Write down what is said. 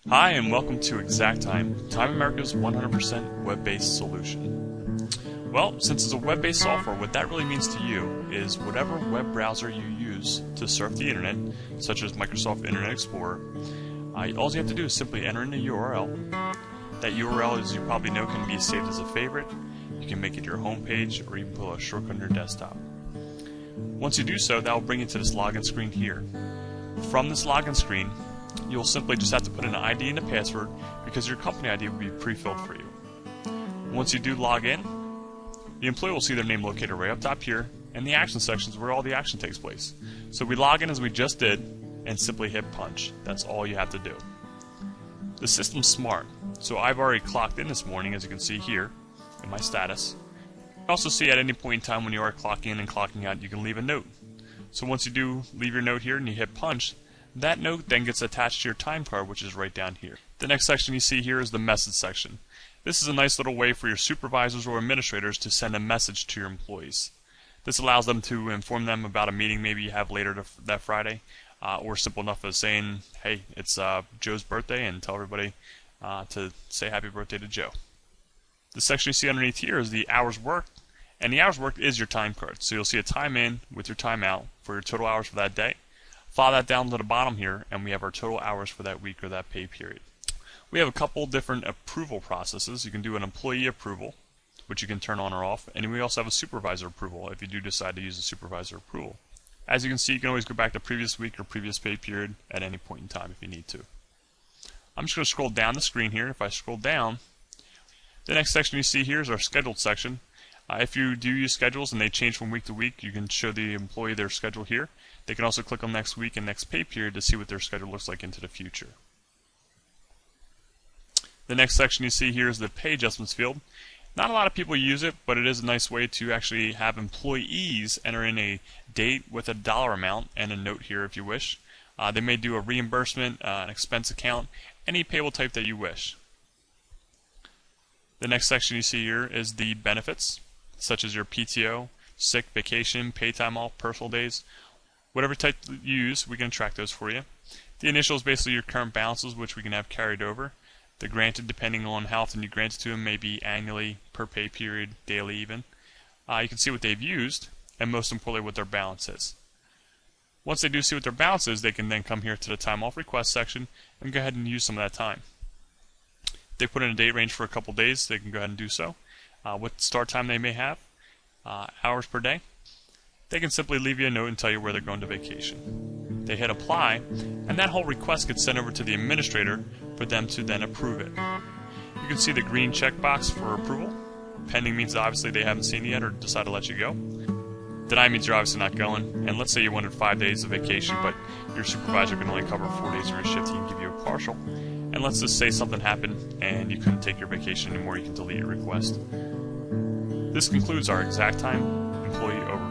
Hi, and welcome to XactTime, Time America's 100% web-based solution. Well, since it's a web-based software, what that really means to you is whatever web browser you use to surf the internet, such as Microsoft Internet Explorer, all you have to do is simply enter in a URL. That URL, as you probably know, can be saved as a favorite. You can make it your home page, or even put a shortcut on your desktop. Once you do so, that will bring you to this login screen here. From this login screen, you'll simply just have to put in an ID and a password because your company ID will be pre-filled for you. Once you do log in, the employee will see their name located right up top here, and the action section is where all the action takes place. So we log in as we just did, and simply hit punch. That's all you have to do. The system's smart, so I've already clocked in this morning, as you can see here in my status. You can also see at any point in time when you are clocking in and clocking out, you can leave a note. So once you do leave your note here and you hit punch, that note then gets attached to your time card, which is right down here. The next section you see here is the message section. This is a nice little way for your supervisors or administrators to send a message to your employees. This allows them to inform them about a meeting maybe you have later that Friday, or simple enough as saying, hey, it's Joe's birthday, and tell everybody to say happy birthday to Joe. The section you see underneath here is the hours worked, and the hours worked is your time card. So you'll see a time in with your time out for your total hours for that day. Follow that down to the bottom here, and we have our total hours for that week or that pay period. We have a couple different approval processes. You can do an employee approval, which you can turn on or off, and we also have a supervisor approval if you do decide to use a supervisor approval. As you can see, you can always go back to previous week or previous pay period at any point in time if you need to. I'm just going to scroll down the screen here. If I scroll down, the next section you see here is our scheduled section. If you do use schedules and they change from week to week, you can show the employee their schedule here. They can also click on next week and next pay period to see what their schedule looks like into the future. The next section you see here is the pay adjustments field. Not a lot of people use it, but it is a nice way to actually have employees enter in a date with a dollar amount and a note here if you wish. They may do a reimbursement, an expense account, any payable type that you wish. The next section you see here is the benefits, such as your PTO, sick, vacation, pay time off, personal days. Whatever type you use, we can track those for you. The initial is basically your current balances, which we can have carried over. The granted, depending on how often you grant it to them, may be annually, per pay period, daily even. You can see what they've used, and most importantly, what their balance is. Once they do see what their balance is, they can then come here to the time off request section and go ahead and use some of that time. If they put in a date range for a couple days, they can go ahead and do so. What start time they may have, hours per day. They can simply leave you a note and tell you where they're going to vacation. They hit apply, and that whole request gets sent over to the administrator for them to then approve it. You can see the green checkbox for approval. Pending means obviously they haven't seen it yet or decide to let you go. Deny means you're obviously not going. And let's say you wanted 5 days of vacation, but your supervisor can only cover 4 days of your shift. He can give you a partial. And let's just say something happened and you couldn't take your vacation anymore. You can delete your request. This concludes our XactTime employee overview.